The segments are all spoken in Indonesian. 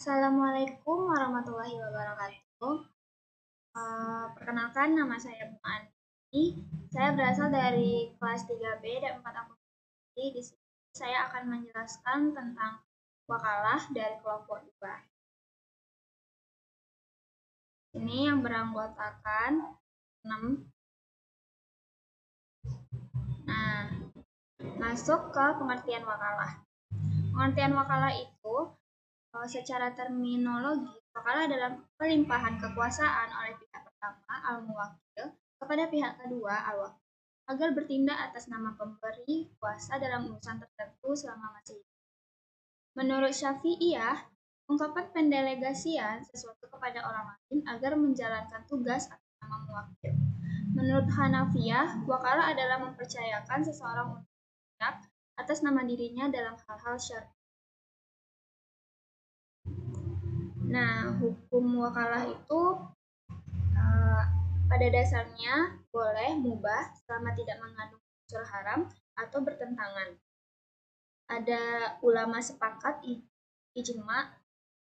Assalamualaikum warahmatullahi wabarakatuh. Perkenalkan, nama saya Bu Andi. Saya berasal dari kelas 3B dan 4 akuntansi. Di sini saya akan menjelaskan tentang wakalah dari kelompok 2. Ini yang beranggotakan 6. Nah, masuk ke pengertian wakalah. Pengertian wakalah itu secara terminologi, wakalah adalah pelimpahan kekuasaan oleh pihak pertama al-muwakil kepada pihak kedua al-wakil agar bertindak atas nama pemberi kuasa dalam urusan tertentu selama masih hidup. Menurut Syafi'iyah, ungkapan pendelegasian sesuatu kepada orang lain agar menjalankan tugas atas nama muwakil. Menurut Hanafiyah, wakalah adalah mempercayakan seseorang untuk bertindak atas nama dirinya dalam hal-hal syar'i. Nah, hukum wakalah itu pada dasarnya boleh mubah selama tidak mengandung unsur haram atau bertentangan. Ada ulama sepakat ijma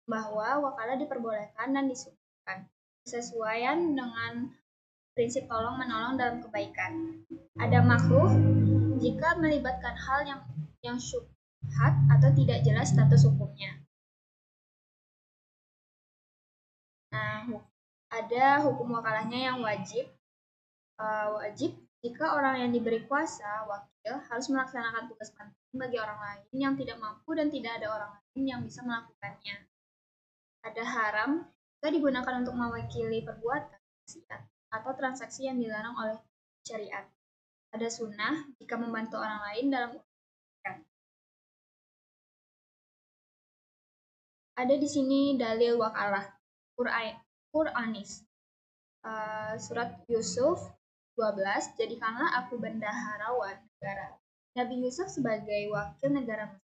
bahwa wakalah diperbolehkan dan disunnahkan sesuaian dengan prinsip tolong menolong dalam kebaikan. Ada makruh jika melibatkan hal yang syubhat atau tidak jelas status hukumnya. Nah, ada hukum wakalahnya yang wajib. Wajib jika orang yang diberi kuasa wakil harus melaksanakan tugas penting bagi orang lain yang tidak mampu dan tidak ada orang lain yang bisa melakukannya. Ada haram jika digunakan untuk mewakili perbuatan atau transaksi yang dilarang oleh syariat. Ada sunnah jika membantu orang lain dalam urusan. Ada di sini dalil wakalah Quranis. Surat Yusuf 12, jadikanlah aku bendaharawan negara. Nabi Yusuf sebagai wakil negara Mesir.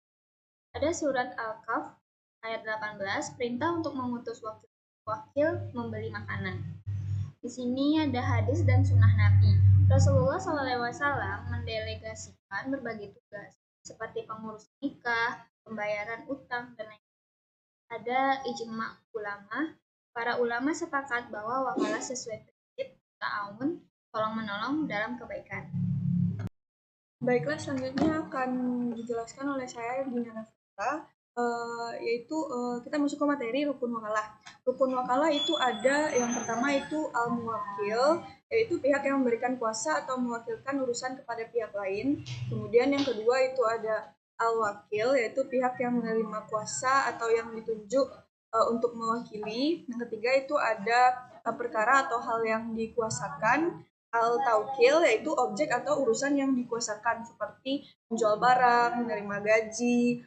Ada surat Al-Kahf ayat 18, perintah untuk mengutus wakil membeli makanan. Di sini ada hadis dan sunnah Nabi. Rasulullah SAW mendelegasikan berbagai tugas seperti pengurus nikah, pembayaran utang, dan lain-lain. Ada ijma ulama. Para ulama sepakat bahwa wakalah sesuai prinsip ta'awun, tolong-menolong dalam kebaikan. Baiklah, selanjutnya akan dijelaskan oleh saya Gina Nafita, yaitu kita masuk ke materi rukun wakalah. Rukun wakalah itu ada, yang pertama itu al-muwakil, yaitu pihak yang memberikan kuasa atau mewakilkan urusan kepada pihak lain. Kemudian yang kedua itu ada al-wakil, yaitu pihak yang menerima kuasa atau yang ditunjuk untuk mewakili. Yang ketiga itu ada perkara atau hal yang dikuasakan. Al-taukil yaitu objek atau urusan yang dikuasakan seperti menjual barang, menerima gaji,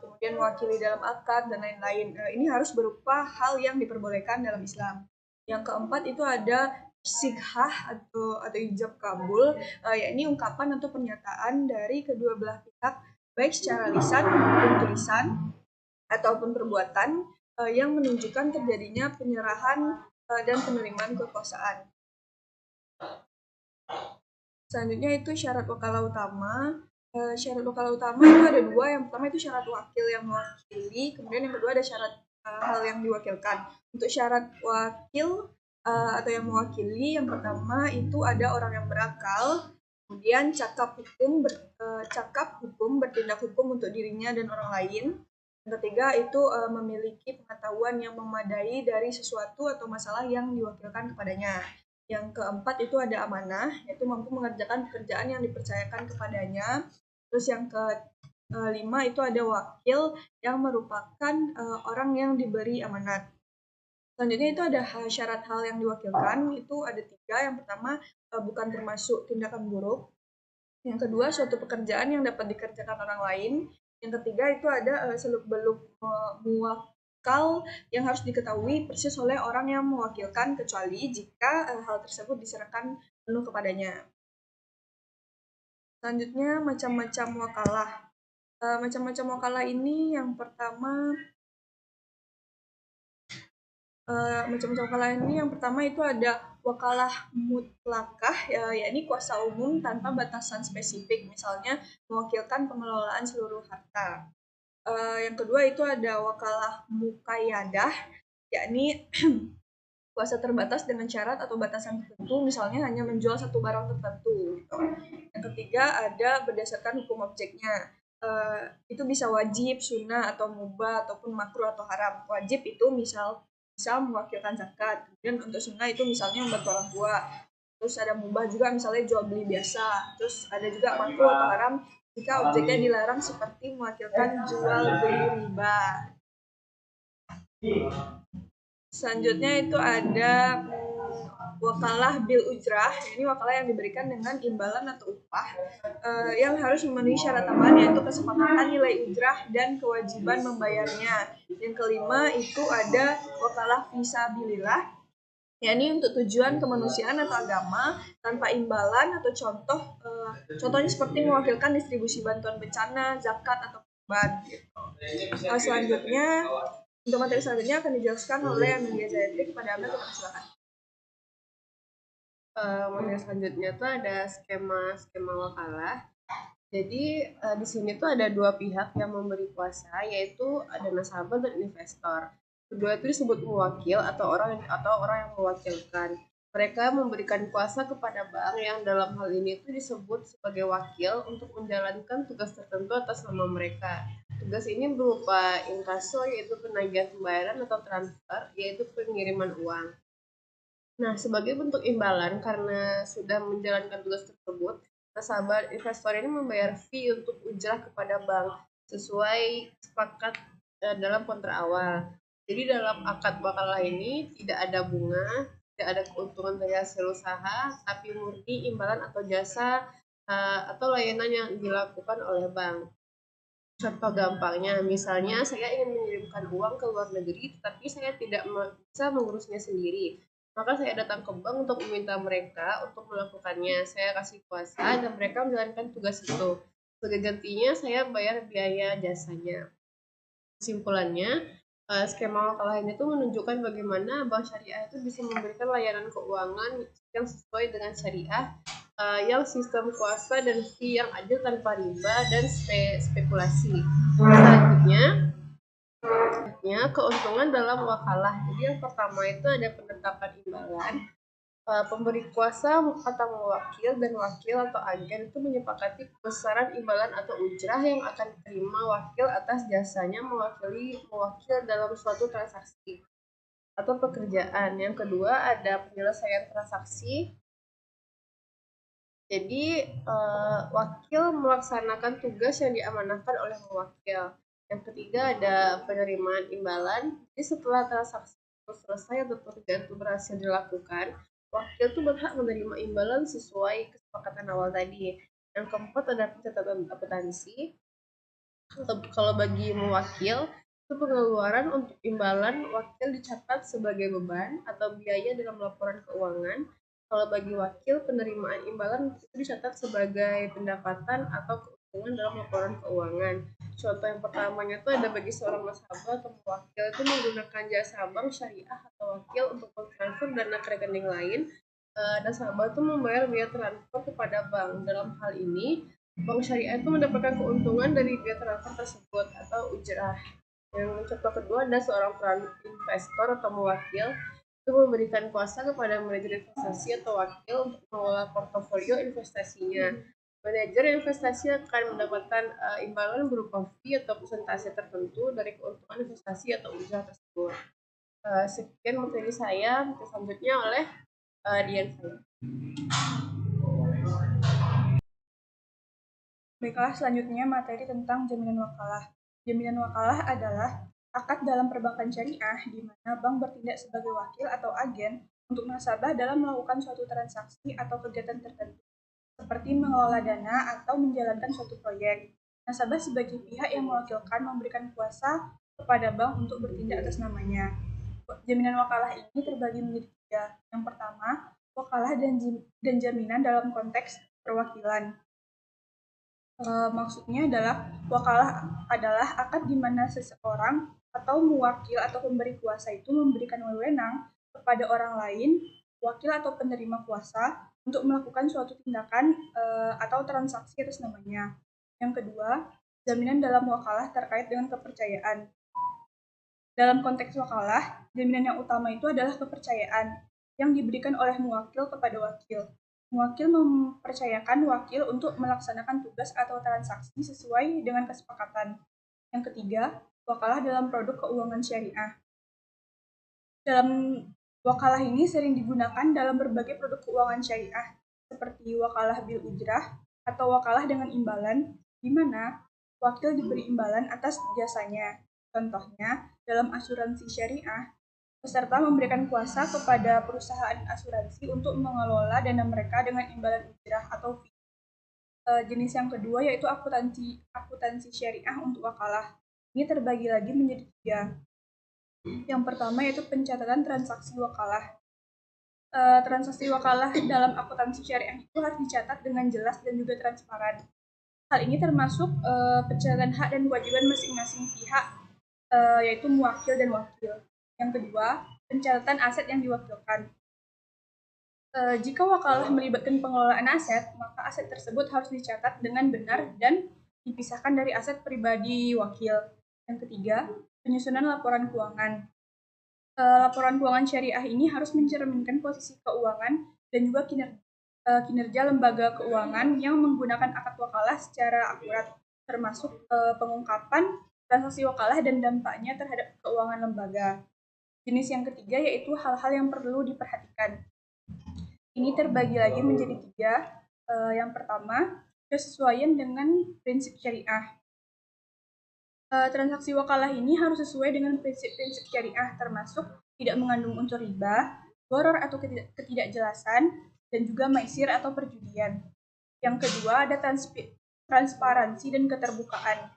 kemudian mewakili dalam akad dan lain-lain. Ini harus berupa hal yang diperbolehkan dalam Islam. Yang keempat itu ada sighah atau ijab kabul, yakni ungkapan atau pernyataan dari kedua belah pihak baik secara lisan maupun tulisan ataupun perbuatan yang menunjukkan terjadinya penyerahan dan penerimaan kekuasaan. Selanjutnya itu syarat wakalah utama. Syarat wakalah utama itu ada dua. Yang pertama itu syarat wakil yang mewakili, kemudian yang kedua ada syarat hal yang diwakilkan. Untuk syarat wakil atau yang mewakili, yang pertama itu ada orang yang berakal, kemudian cakap hukum, bertindak hukum untuk dirinya dan orang lain. Yang ketiga itu memiliki pengetahuan yang memadai dari sesuatu atau masalah yang diwakilkan kepadanya. Yang keempat itu ada amanah, yaitu mampu mengerjakan pekerjaan yang dipercayakan kepadanya. Terus yang kelima itu ada wakil yang merupakan orang yang diberi amanat. Selanjutnya itu ada syarat hal yang diwakilkan, itu ada 3. Yang pertama bukan termasuk tindakan buruk. Yang kedua suatu pekerjaan yang dapat dikerjakan orang lain. Yang ketiga itu ada seluk-beluk muwakal yang harus diketahui persis oleh orang yang mewakilkan kecuali jika hal tersebut diserahkan penuh kepadanya. Selanjutnya macam-macam wakalah. Macam-macam wakalah ini yang pertama itu ada wakalah mutlakah, yakni kuasa umum tanpa batasan spesifik, misalnya mewakilkan pengelolaan seluruh harta. Yang kedua itu ada wakalah muqayyadah, yakni kuasa terbatas dengan syarat atau batasan tertentu, misalnya hanya menjual satu barang tertentu. Gitu. Yang ketiga ada berdasarkan hukum objeknya. Itu bisa wajib, sunnah, atau mubah, ataupun makruh atau haram. Wajib itu misal mewakilkan zakat. Kemudian untuk sunnah itu misalnya membantu orang tua. Terus ada mubah juga misalnya jual beli biasa. Terus ada juga makruh atau haram jika objeknya dilarang seperti mewakilkan jual beli riba. Selanjutnya itu ada wakalah bil ujrah, ini wakalah yang diberikan dengan imbalan atau upah yang harus memenuhi syarat tambahan, yaitu kesepakatan nilai ujrah dan kewajiban membayarnya. Yang kelima itu ada wakalah fisabilillah, yakni untuk tujuan kemanusiaan atau agama tanpa imbalan atau contohnya seperti mewakilkan distribusi bantuan bencana, zakat atau kurban. Selanjutnya untuk materi selanjutnya akan dijelaskan oleh Amelia Zayatri. Kepada Anda, silakan. Materi selanjutnya tuh ada skema wakalah. Jadi di sini tuh ada dua pihak yang memberi kuasa, yaitu ada nasabah dan investor. Kedua itu disebut mewakil atau orang yang mewakilkan. Mereka memberikan kuasa kepada bank yang dalam hal ini itu disebut sebagai wakil untuk menjalankan tugas tertentu atas nama mereka. Tugas ini berupa inkaso, yaitu penagihan pembayaran, atau transfer, yaitu pengiriman uang. Nah, sebagai bentuk imbalan karena sudah menjalankan tugas tersebut, nasabah investor ini membayar fee untuk ujrah kepada bank sesuai sepakat dalam kontrak awal. Jadi dalam akad wakalah ini tidak ada bunga, tidak ada keuntungan dari hasil usaha, tapi murni imbalan atau jasa atau layanan yang dilakukan oleh bank. Contoh gampangnya, misalnya saya ingin mengirimkan uang ke luar negeri, tetapi saya tidak bisa mengurusnya sendiri. Maka saya datang ke bank untuk meminta mereka untuk melakukannya. Saya kasih kuasa dan mereka menjalankan tugas itu. Sebagai gantinya, saya bayar biaya jasanya. Kesimpulannya, skema wakalah ini tuh menunjukkan bagaimana bank syariah itu bisa memberikan layanan keuangan yang sesuai dengan syariah, yang sistem kuasa dan fee yang adil tanpa riba dan spekulasi. Selanjutnya, keuntungan dalam wakalah. Jadi yang pertama itu ada penetapan imbalan. Pemberi kuasa atau mewakil dan wakil atau agen itu menyepakati besaran imbalan atau ujrah yang akan diterima wakil atas jasanya mewakil dalam suatu transaksi atau pekerjaan. Yang kedua ada penyelesaian transaksi. Jadi wakil melaksanakan tugas yang diamanahkan oleh mewakil. Yang ketiga ada penerimaan imbalan. Jadi setelah transaksi selesai atau pekerjaan itu berhasil dilakukan, wakil itu berhak menerima imbalan sesuai kesepakatan awal tadi. Yang keempat ada pencatatan akuntansi. Kalau bagi mewakil, itu pengeluaran untuk imbalan wakil dicatat sebagai beban atau biaya dalam laporan keuangan. Kalau bagi wakil, penerimaan imbalan itu dicatat sebagai pendapatan atau keuntungan dalam laporan keuangan. Contoh yang pertamanya itu ada bagi seorang nasabah atau mewakil itu menggunakan jasa bank syariah atau wakil untuk mentransfer dana ke rekening lain. Nasabah itu membayar biaya transfer kepada bank. Dalam hal ini, bank syariah itu mendapatkan keuntungan dari biaya transfer tersebut atau ujrah. Yang contoh kedua ada seorang investor atau mewakil itu memberikan kuasa kepada manajer investasi atau wakil untuk mengelola portofolio investasinya. Manajer investasi akan mendapatkan imbalan berupa fee atau persentase tertentu dari keuntungan investasi atau ujrah tersebut. Sekian materi saya, selanjutnya oleh Dian saya. Baiklah, selanjutnya materi tentang jaminan wakalah. Jaminan wakalah adalah akad dalam perbankan syariah di mana bank bertindak sebagai wakil atau agen untuk nasabah dalam melakukan suatu transaksi atau kegiatan tertentu, seperti mengelola dana atau menjalankan suatu proyek. Nasabah sebagai pihak yang mewakilkan memberikan kuasa kepada bank untuk bertindak atas namanya. Jaminan wakalah ini terbagi menjadi tiga. Yang pertama, wakalah dan jaminan dalam konteks perwakilan. Maksudnya adalah wakalah adalah akad di mana seseorang atau mewakil atau pemberi kuasa itu memberikan wewenang kepada orang lain, wakil atau penerima kuasa untuk melakukan suatu tindakan atau transaksi atas namanya. Yang kedua, jaminan dalam wakalah terkait dengan kepercayaan. Dalam konteks wakalah, jaminan yang utama itu adalah kepercayaan yang diberikan oleh muwakil kepada wakil. Muwakil mempercayakan wakil untuk melaksanakan tugas atau transaksi sesuai dengan kesepakatan. Yang ketiga, wakalah dalam produk keuangan syariah. Dalam wakalah ini sering digunakan dalam berbagai produk keuangan syariah, seperti wakalah bil ujrah atau wakalah dengan imbalan, di mana wakil diberi imbalan atas jasanya. Contohnya, dalam asuransi syariah, peserta memberikan kuasa kepada perusahaan asuransi untuk mengelola dana mereka dengan imbalan ujrah atau fee. Jenis yang kedua yaitu akuntansi syariah untuk wakalah. Ini terbagi lagi menjadi 3. Yang pertama yaitu pencatatan transaksi wakalah. Transaksi wakalah dalam akuntansi syariah itu harus dicatat dengan jelas dan juga transparan. Hal ini termasuk pencatatan hak dan kewajiban masing-masing pihak, yaitu muwakil dan wakil. Yang kedua, pencatatan aset yang diwakilkan. Jika wakalah melibatkan pengelolaan aset, maka aset tersebut harus dicatat dengan benar dan dipisahkan dari aset pribadi wakil. Yang ketiga, penyusunan laporan keuangan. Laporan keuangan syariah ini harus mencerminkan posisi keuangan dan juga kinerja lembaga keuangan yang menggunakan akad wakalah secara akurat, termasuk pengungkapan transaksi wakalah dan dampaknya terhadap keuangan lembaga. Jenis yang ketiga yaitu hal-hal yang perlu diperhatikan. Ini terbagi lagi menjadi 3. Yang pertama, kesesuaian dengan prinsip syariah. Transaksi wakalah ini harus sesuai dengan prinsip-prinsip syariah, termasuk tidak mengandung unsur riba, gharar atau ketidakjelasan, dan juga maisir atau perjudian. Yang kedua, ada transparansi dan keterbukaan.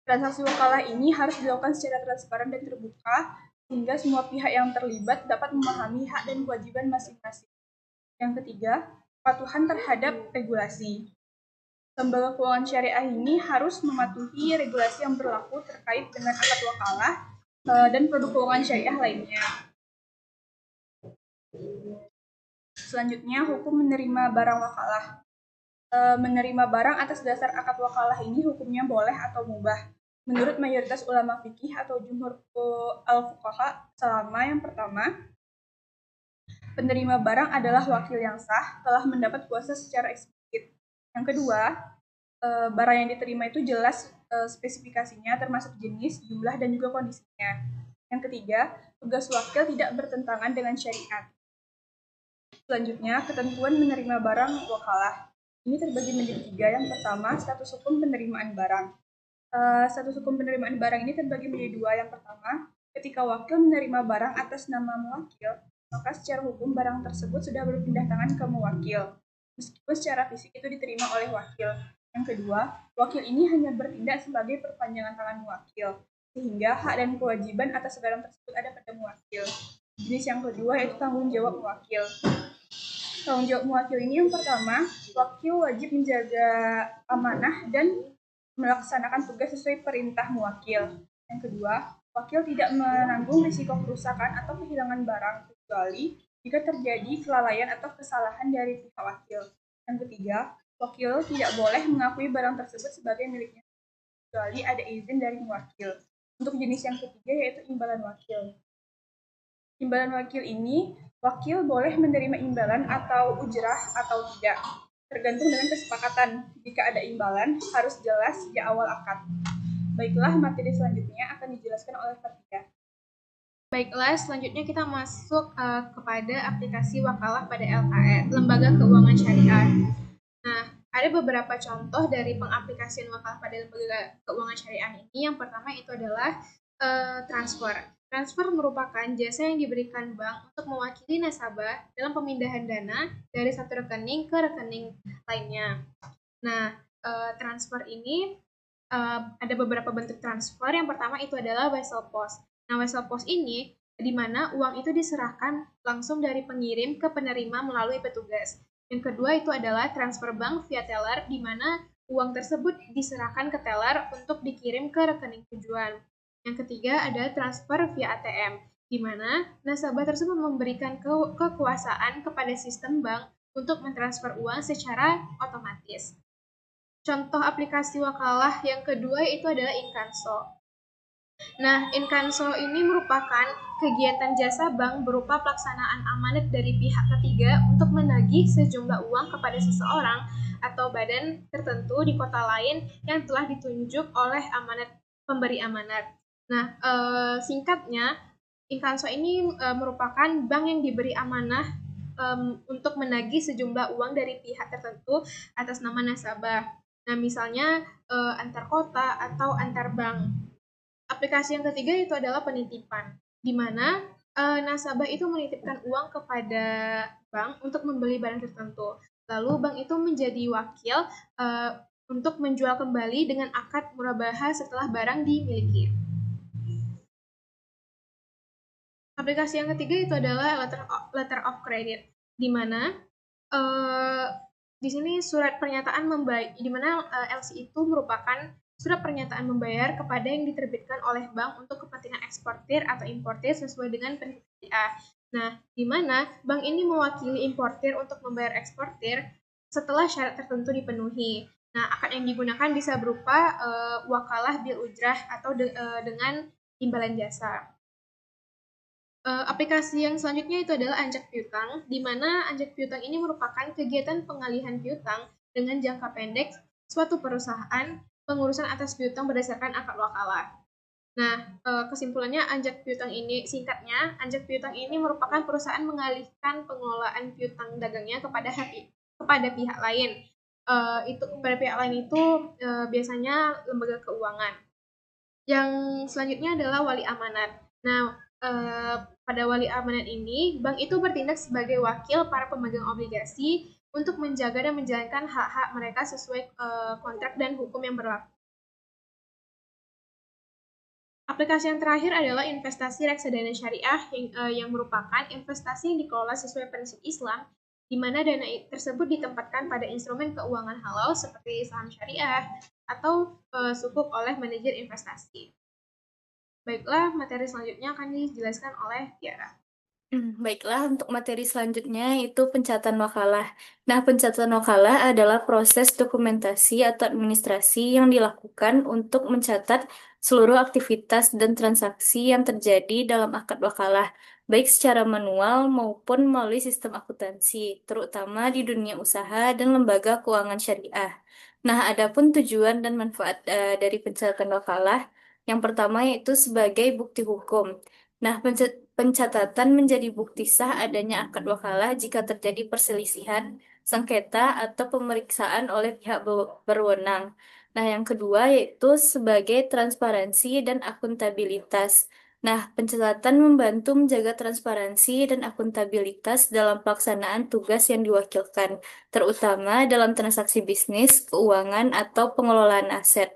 Transaksi wakalah ini harus dilakukan secara transparan dan terbuka, sehingga semua pihak yang terlibat dapat memahami hak dan kewajiban masing-masing. Yang ketiga, kepatuhan terhadap regulasi. Lembaga keuangan syariah ini harus mematuhi regulasi yang berlaku terkait dengan akad wakalah dan produk keuangan syariah lainnya. Selanjutnya, hukum menerima barang wakalah. Menerima barang atas dasar akad wakalah ini hukumnya boleh atau mubah. Menurut mayoritas ulama fikih atau jumhur al-fuqaha, selama yang pertama, penerima barang adalah wakil yang sah telah mendapat kuasa secara eksplisit. Yang kedua, barang yang diterima itu jelas spesifikasinya termasuk jenis, jumlah, dan juga kondisinya. Yang ketiga, tugas wakil tidak bertentangan dengan syariat. Selanjutnya, ketentuan menerima barang wakalah. Ini terbagi menjadi 3. Yang pertama, status hukum penerimaan barang. Status hukum penerimaan barang ini terbagi menjadi 2. Yang pertama, ketika wakil menerima barang atas nama muwakil, maka secara hukum barang tersebut sudah berpindah tangan ke muwakil, meskipun secara fisik itu diterima oleh wakil. Yang kedua, wakil ini hanya bertindak sebagai perpanjangan tangan muwakil, sehingga hak dan kewajiban atas barang tersebut ada pada muwakil. Jenis yang kedua yaitu tanggung jawab muwakil. Tanggung jawab muwakil ini yang pertama, wakil wajib menjaga amanah dan melaksanakan tugas sesuai perintah muwakil. Yang kedua, wakil tidak menanggung risiko kerusakan atau kehilangan barang kecuali jika terjadi kelalaian atau kesalahan dari pihak wakil. Yang ketiga, wakil tidak boleh mengakui barang tersebut sebagai miliknya kecuali ada izin dari muwakil. Untuk jenis yang ketiga yaitu imbalan wakil. Imbalan wakil ini, wakil boleh menerima imbalan atau ujrah atau tidak, tergantung dengan kesepakatan. Jika ada imbalan, harus jelas sejak awal akad. Baiklah, materi selanjutnya akan dijelaskan oleh Fatia. Baiklah, selanjutnya kita masuk kepada aplikasi wakalah pada LKS, Lembaga Keuangan Syariah. Nah, ada beberapa contoh dari pengaplikasian wakalah pada Lembaga Keuangan Syariah ini. Yang pertama itu adalah transfer. Transfer merupakan jasa yang diberikan bank untuk mewakili nasabah dalam pemindahan dana dari satu rekening ke rekening lainnya. Nah, transfer ini ada beberapa bentuk transfer. Yang pertama itu adalah wesel pos. Nah, wesel pos ini di mana uang itu diserahkan langsung dari pengirim ke penerima melalui petugas. Yang kedua itu adalah transfer bank via teller, di mana uang tersebut diserahkan ke teller untuk dikirim ke rekening tujuan. Yang ketiga ada transfer via ATM, di mana nasabah tersebut memberikan kekuasaan kepada sistem bank untuk mentransfer uang secara otomatis. contoh aplikasi wakalah yang kedua itu adalah Inkanso. Nah, Inkanso ini merupakan kegiatan jasa bank berupa pelaksanaan amanat dari pihak ketiga untuk menagih sejumlah uang kepada seseorang atau badan tertentu di kota lain yang telah ditunjuk oleh pemberi amanat. Nah, singkatnya, Inkanso ini merupakan bank yang diberi amanah untuk menagih sejumlah uang dari pihak tertentu atas nama nasabah. Nah, misalnya antar kota atau antar bank. Aplikasi yang ketiga itu adalah penitipan, di mana nasabah itu menitipkan uang kepada bank untuk membeli barang tertentu. Lalu bank itu menjadi wakil untuk menjual kembali dengan akad murabaha setelah barang dimiliki. Aplikasi yang ketiga itu adalah letter of credit, di mana di sini surat pernyataan membayar, di mana LC itu merupakan surat pernyataan membayar kepada yang diterbitkan oleh bank untuk kepentingan eksportir atau importir sesuai dengan perintah. Nah, di mana bank ini mewakili importir untuk membayar eksportir setelah syarat tertentu dipenuhi. Nah, akad yang digunakan bisa berupa wakalah bil ujrah atau dengan imbalan jasa. Aplikasi yang selanjutnya itu adalah Anjak Piutang, di mana Anjak Piutang ini merupakan kegiatan pengalihan piutang dengan jangka pendek suatu perusahaan pengurusan atas piutang berdasarkan akad wakalah. Nah, kesimpulannya Anjak Piutang ini, singkatnya, Anjak Piutang ini merupakan perusahaan mengalihkan pengelolaan piutang dagangnya kepada pihak lain. Kepada pihak lain itu biasanya lembaga keuangan. Yang selanjutnya adalah wali amanat. Nah, pada wali amanat ini, bank itu bertindak sebagai wakil para pemegang obligasi untuk menjaga dan menjalankan hak-hak mereka sesuai kontrak dan hukum yang berlaku. Aplikasi yang terakhir adalah investasi reksadana syariah yang merupakan investasi yang dikelola sesuai prinsip Islam, di mana dana tersebut ditempatkan pada instrumen keuangan halal seperti saham syariah atau sukuk oleh manajer investasi. Baiklah, materi selanjutnya akan dijelaskan oleh Tiara. Baiklah, untuk materi selanjutnya itu pencatatan wakalah. Nah, pencatatan wakalah adalah proses dokumentasi atau administrasi yang dilakukan untuk mencatat seluruh aktivitas dan transaksi yang terjadi dalam akad wakalah, baik secara manual maupun melalui sistem akuntansi, terutama di dunia usaha dan lembaga keuangan syariah. Nah, adapun tujuan dan manfaat dari pencatatan wakalah, yang pertama yaitu sebagai bukti hukum. Nah, pencatatan menjadi bukti sah adanya akad wakalah jika terjadi perselisihan, sengketa, atau pemeriksaan oleh pihak berwenang. Nah, yang kedua yaitu sebagai transparansi dan akuntabilitas. Nah, pencatatan membantu menjaga transparansi dan akuntabilitas dalam pelaksanaan tugas yang diwakilkan, terutama dalam transaksi bisnis, keuangan, atau pengelolaan aset.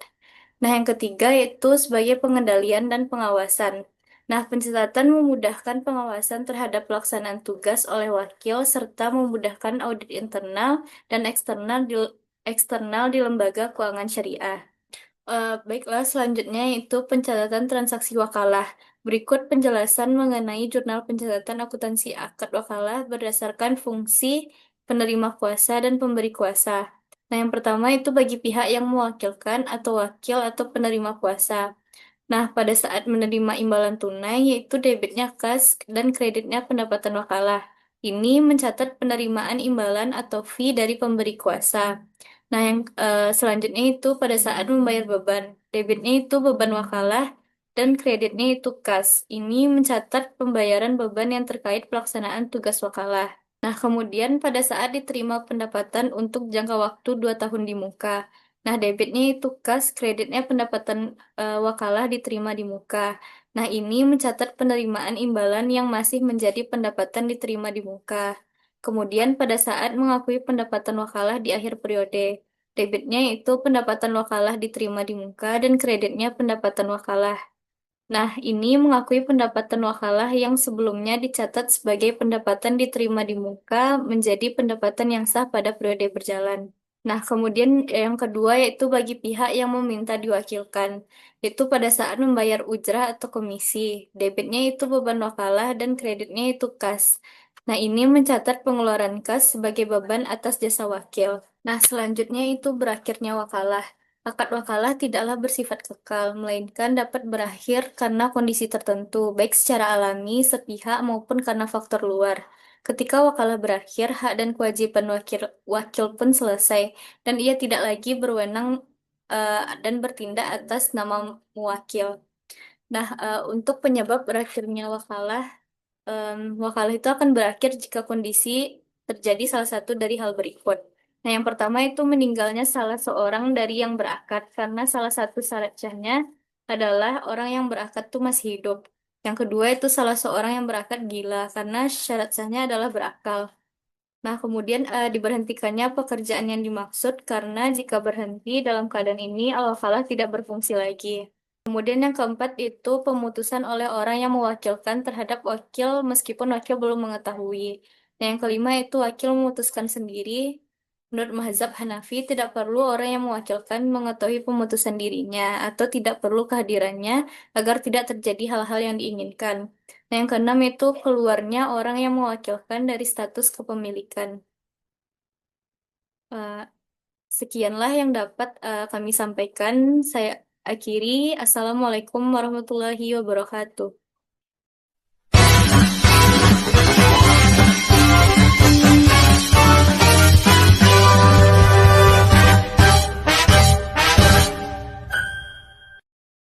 Nah, yang ketiga yaitu sebagai pengendalian dan pengawasan. Nah, pencatatan memudahkan pengawasan terhadap pelaksanaan tugas oleh wakil serta memudahkan audit internal dan eksternal di lembaga keuangan syariah. Baiklah, selanjutnya itu pencatatan transaksi wakalah. Berikut penjelasan mengenai jurnal pencatatan akuntansi akad wakalah berdasarkan fungsi penerima kuasa dan pemberi kuasa. Nah, yang pertama itu bagi pihak yang mewakilkan atau wakil atau penerima kuasa. Nah, pada saat menerima imbalan tunai, yaitu debitnya kas dan kreditnya pendapatan wakalah. Ini mencatat penerimaan imbalan atau fee dari pemberi kuasa. Nah, yang selanjutnya itu pada saat membayar beban. Debitnya itu beban wakalah dan kreditnya itu kas. Ini mencatat pembayaran beban yang terkait pelaksanaan tugas wakalah. Nah, kemudian pada saat diterima pendapatan untuk jangka waktu 2 tahun di muka. Nah, debitnya itu kas, kreditnya pendapatan wakalah diterima di muka. Nah, ini mencatat penerimaan imbalan yang masih menjadi pendapatan diterima di muka. Kemudian pada saat mengakui pendapatan wakalah di akhir periode, debitnya itu pendapatan wakalah diterima di muka dan kreditnya pendapatan wakalah. Nah, ini mengakui pendapatan wakalah yang sebelumnya dicatat sebagai pendapatan diterima di muka menjadi pendapatan yang sah pada periode berjalan. Nah, kemudian yang kedua yaitu bagi pihak yang meminta diwakilkan, yaitu pada saat membayar ujrah atau komisi. Debitnya itu beban wakalah dan kreditnya itu kas. Nah, ini mencatat pengeluaran kas sebagai beban atas jasa wakil. Nah, selanjutnya itu berakhirnya wakalah. Akad wakalah tidaklah bersifat kekal, melainkan dapat berakhir karena kondisi tertentu, baik secara alami, sepihak, maupun karena faktor luar. Ketika wakalah berakhir, hak dan kewajiban wakil pun selesai, dan ia tidak lagi berwenang dan bertindak atas nama muwakil. Nah, untuk penyebab berakhirnya wakalah, wakalah itu akan berakhir jika kondisi terjadi salah satu dari hal berikut. Nah, yang pertama itu meninggalnya salah seorang dari yang berakad, karena salah satu syarat sahnya adalah orang yang berakad itu masih hidup. Yang kedua itu salah seorang yang berakad gila, karena syarat sahnya adalah berakal. Nah, kemudian diberhentikannya pekerjaan yang dimaksud, karena jika berhenti dalam keadaan ini, al-wakalah tidak berfungsi lagi. Kemudian yang keempat itu pemutusan oleh orang yang mewakilkan terhadap wakil meskipun wakil belum mengetahui. Nah, yang kelima itu wakil memutuskan sendiri. Menurut mazhab Hanafi tidak perlu orang yang mewakilkan mengetahui pemutusan dirinya atau tidak perlu kehadirannya agar tidak terjadi hal-hal yang diinginkan. Nah, yang keenam itu keluarnya orang yang mewakilkan dari status kepemilikan. Eh, Sekianlah yang dapat kami sampaikan. Saya akhiri. Assalamualaikum warahmatullahi wabarakatuh.